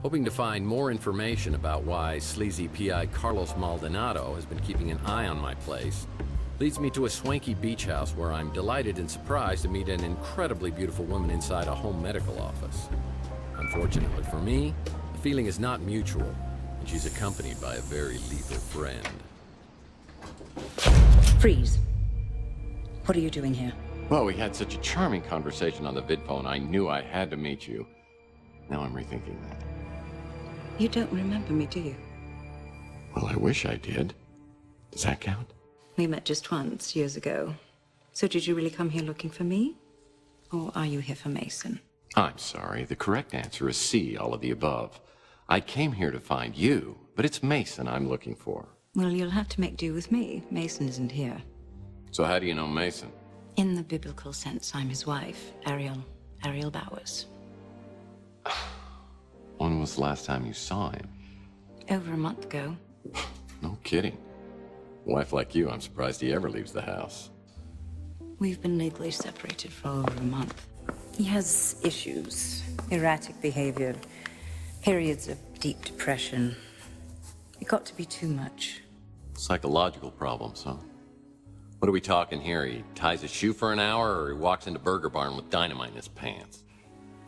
hoping to find more information about why sleazy PI Carlos Maldonado has been keeping an eye on my place, leads me to a swanky beach house where I'm delighted and surprised to meet an incredibly beautiful woman inside a home medical office. Unfortunately for me, the feeling is not mutual, and she's accompanied by a very lethal friend. Freeze. What are you doing here? Well, we had such a charming conversation on the vidphone, I knew I had to meet you. Now I'm rethinking that. You don't remember me, do you? Well, I wish I did. Does that count? We met just once, years ago. So did you really come here looking for me? Or are you here for Mason? I'm sorry. The correct answer is C, all of the above. I came here to find you, but it's Mason I'm looking for. Well, you'll have to make do with me. Mason isn't here. So how do you know Mason? In the biblical sense, I'm his wife, Ariel Bowers. When was the last time you saw him? Over a month ago. No kidding. A wife like you, I'm surprised he ever leaves the house. We've been legally separated for over a month. He has issues, erratic behavior, periods of deep depression. It got to be too much. Psychological problems, huh? What are we talking here? He ties his shoe for an hour, or he walks into Burger Barn with dynamite in his pants?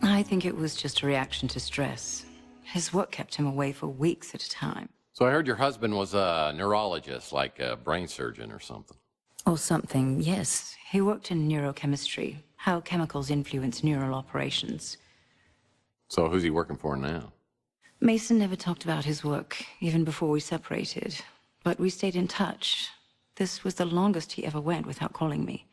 I think it was just a reaction to stress. His work kept him away for weeks at a time. So I heard your husband was a neurologist, like a brain surgeon or something. Or something, yes. He worked in neurochemistry, how chemicals influence neural operations. So who's he working for now? Mason never talked about his work, even before we separated. But we stayed in touch. This was the longest he ever went without calling me.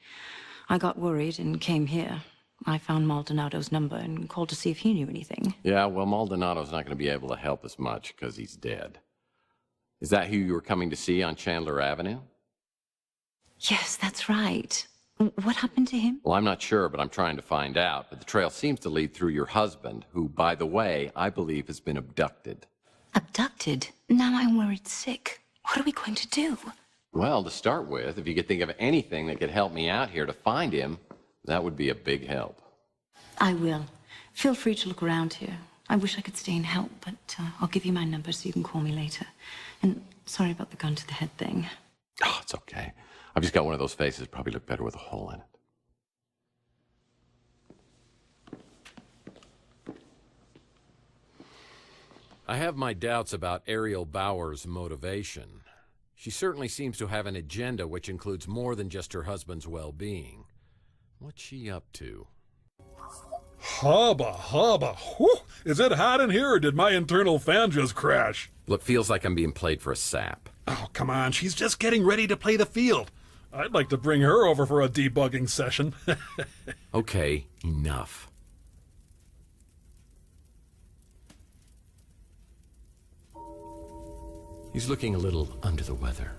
I got worried and came here. I found Maldonado's number and called to see if he knew anything. Yeah, well, Maldonado's not going to be able to help us much because he's dead. Is that who you were coming to see on Chandler Avenue? Yes, that's right. What happened to him? Well, I'm not sure, but I'm trying to find out. But the trail seems to lead through your husband, who, by the way, I believe has been abducted. Abducted? Now I'm worried sick. What are we going to do? Well, to start with, if you could think of anything that could help me out here to find him, that would be a big help. I will. Feel free to look around here. I wish I could stay and help, but I'll give you my number so you can call me later. And sorry about the gun to the head thing. Oh, it's okay. I've just got one of those faces. Probably look better with a hole in it. I have my doubts about Ariel Bowers' motivation. She certainly seems to have an agenda which includes more than just her husband's well-being. What's she up to? Hubba, hubba. Whew. Is it hot in here, or did my internal fan just crash? Well, it feels like I'm being played for a sap. Oh, come on. She's just getting ready to play the field. I'd like to bring her over for a debugging session. Okay, enough. He's looking a little under the weather.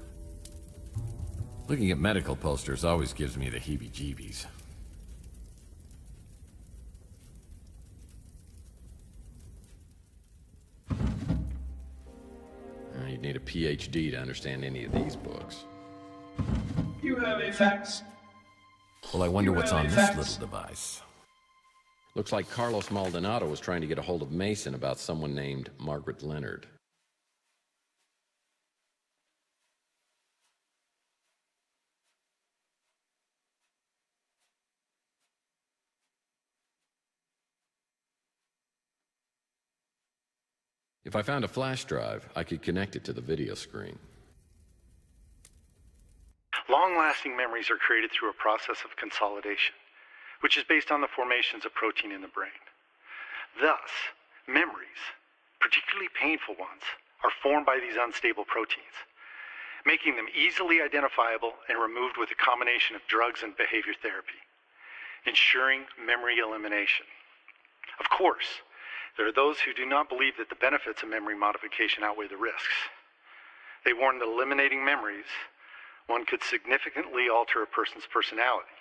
Looking at medical posters always gives me the heebie-jeebies. You'd need a PhD to understand any of these books. You have a fax. Well, I wonder what's on this little device. Looks like Carlos Maldonado was trying to get a hold of Mason about someone named Margaret Leonard. If I found a flash drive, I could connect it to the video screen. Long-lasting memories are created through a process of consolidation, which is based on the formations of protein in the brain. Thus, memories, particularly painful ones, are formed by these unstable proteins, making them easily identifiable and removed with a combination of drugs and behavior therapy, ensuring memory elimination. Of course, there are those who do not believe that the benefits of memory modification outweigh the risks. They warn that eliminating memories, one could significantly alter a person's personality,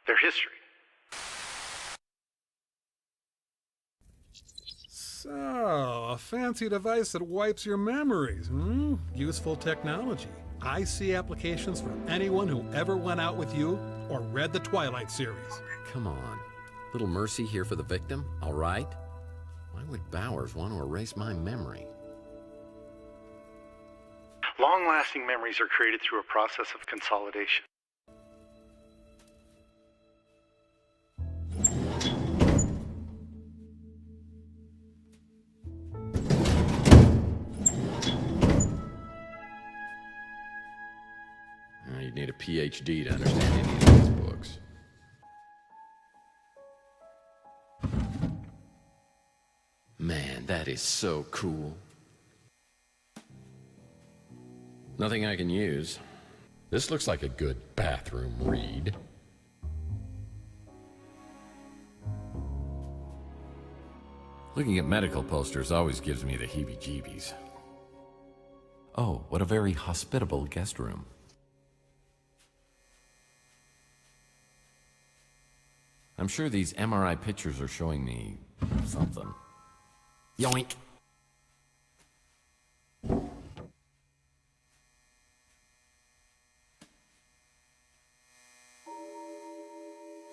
their history. So, a fancy device that wipes your memories, hmm? Useful technology. I see applications for anyone who ever went out with you or read the Twilight series. Come on. Little mercy here for the victim, all right? Why would Bowers want to erase my memory? Long-lasting memories are created through a process of consolidation. You'd need a PhD to understand any of these books. Man, that is so cool. Nothing I can use. This looks like a good bathroom read. Looking at medical posters always gives me the heebie-jeebies. Oh, what a very hospitable guest room. I'm sure these MRI pictures are showing me something. Yoink!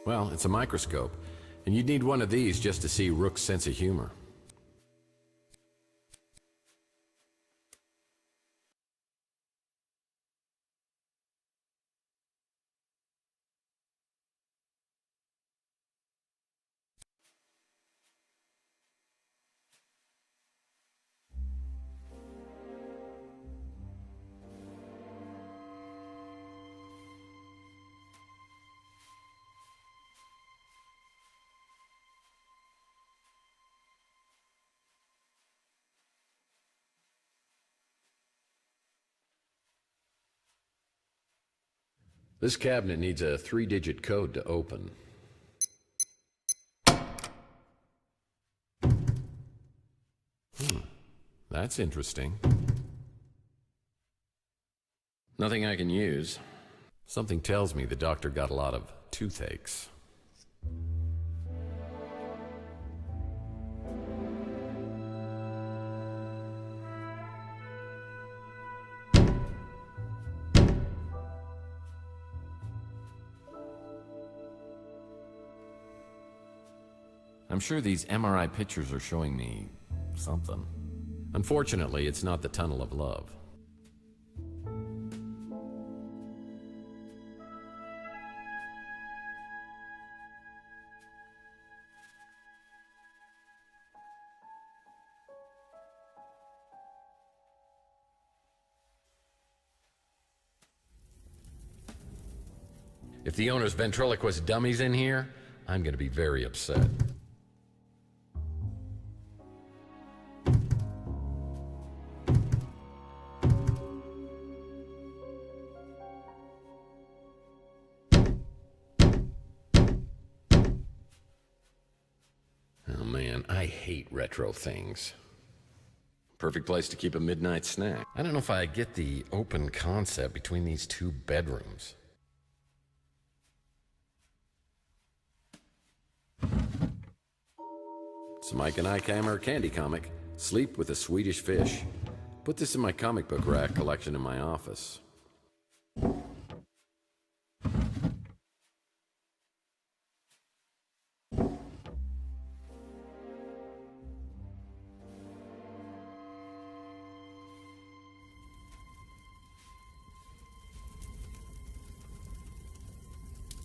Well, it's a microscope, and you'd need one of these just to see Rook's sense of humor. This cabinet needs a 3-digit code to open. That's interesting. Nothing I can use. Something tells me the doctor got a lot of toothaches. I'm sure these MRI pictures are showing me something. Unfortunately, it's not the tunnel of love. If the owner's ventriloquist dummy's in here, I'm going to be very upset. Oh man, I hate retro things. Perfect place to keep a midnight snack. I don't know if I get the open concept between these two bedrooms. Some Ike and Ike Hammer candy comic. Sleep with a Swedish fish. Put this in my comic book rack collection in my office.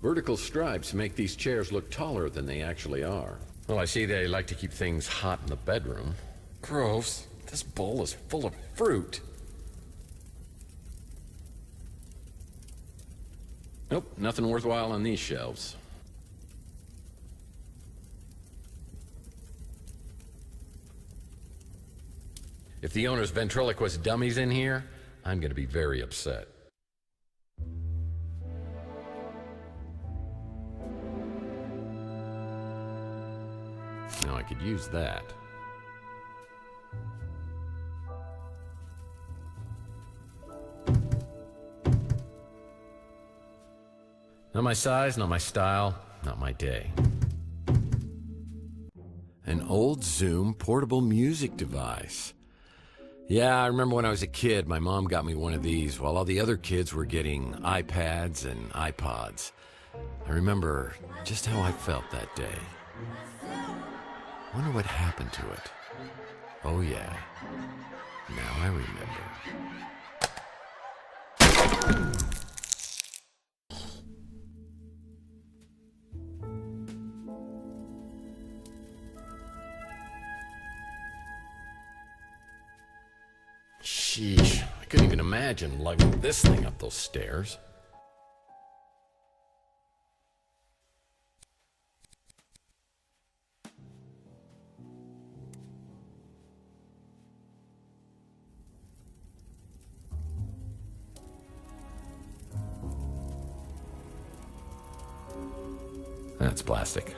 Vertical stripes make these chairs look taller than they actually are. Well, I see they like to keep things hot in the bedroom. Gross. This bowl is full of fruit. Nope, nothing worthwhile on these shelves. If the owner's ventriloquist dummy's in here, I'm going to be very upset. Now I could use that. Not my size, not my style, not my day. An old Zoom portable music device. Yeah, I remember when I was a kid, my mom got me one of these while all the other kids were getting iPads and iPods. I remember just how I felt that day. Wonder what happened to it. Oh yeah, now I remember. Sheesh, I couldn't even imagine lugging this thing up those stairs. That's plastic.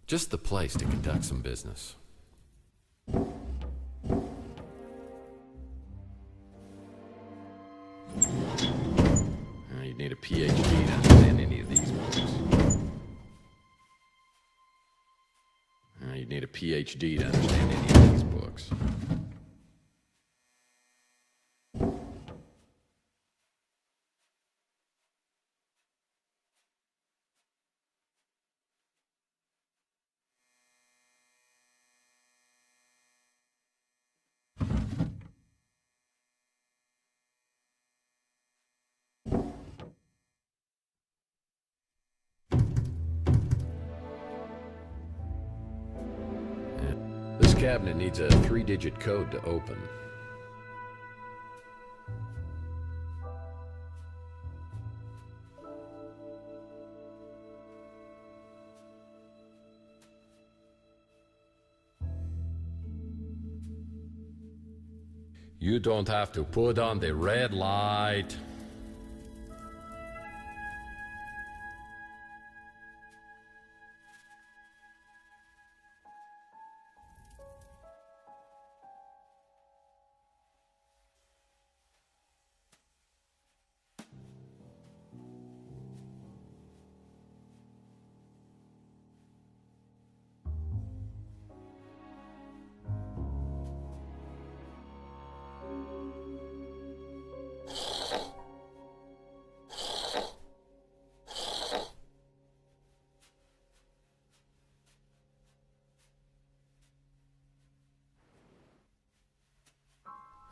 Just the place to conduct some business. You'd need a PhD to understand any of these books. You'd need a PhD to understand any of these books. This cabinet needs a 3-digit code to open. You don't have to put on the red light.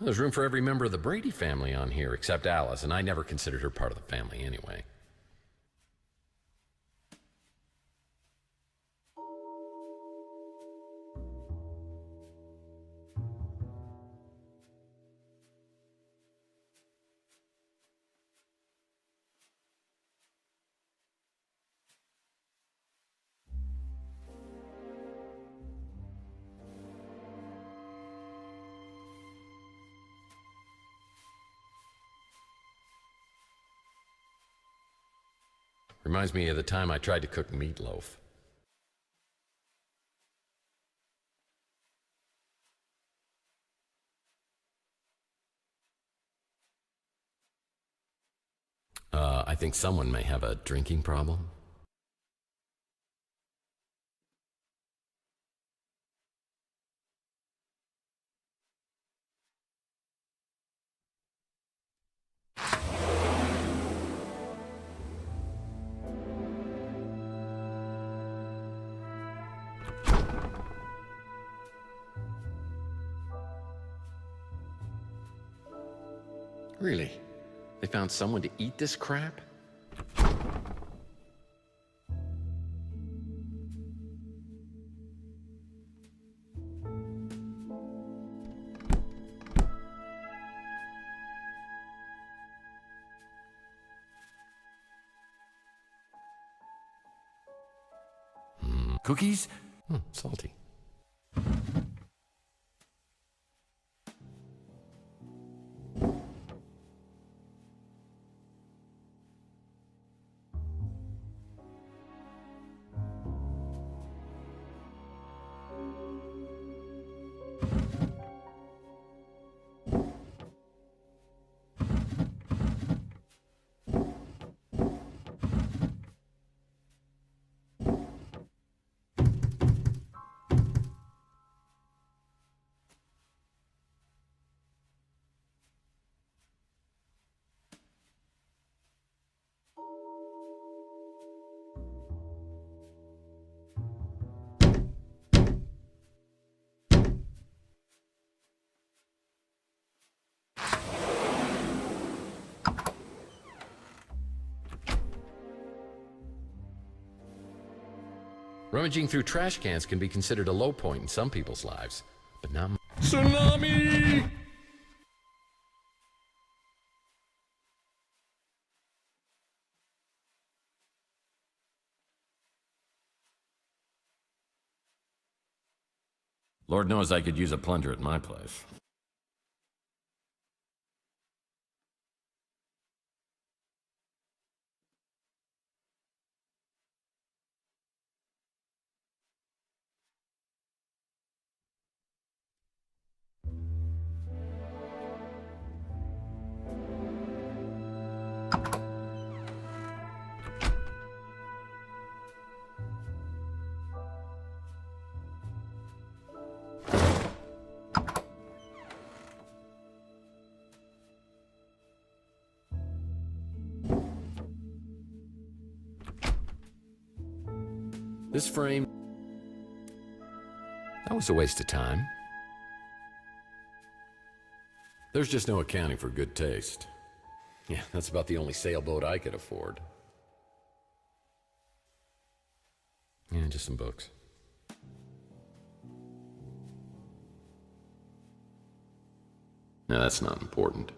There's room for every member of the Brady family on here, except Alice, and I never considered her part of the family anyway. Reminds me of the time I tried to cook meatloaf. I think someone may have a drinking problem. Really? They found someone to eat this crap? Cookies? Salty. Rummaging through trash cans can be considered a low point in some people's lives, but not mine. Tsunami! Lord knows I could use a plunger at my place. This frame... That was a waste of time. There's just no accounting for good taste. Yeah, that's about the only sailboat I could afford. Yeah, just some books. No, that's not important.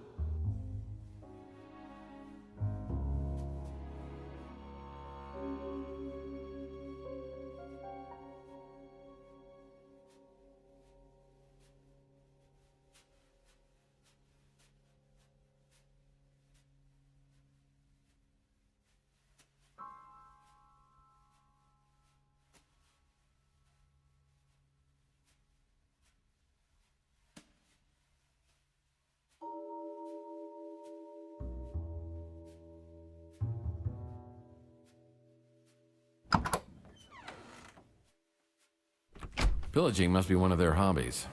Pillaging must be one of their hobbies.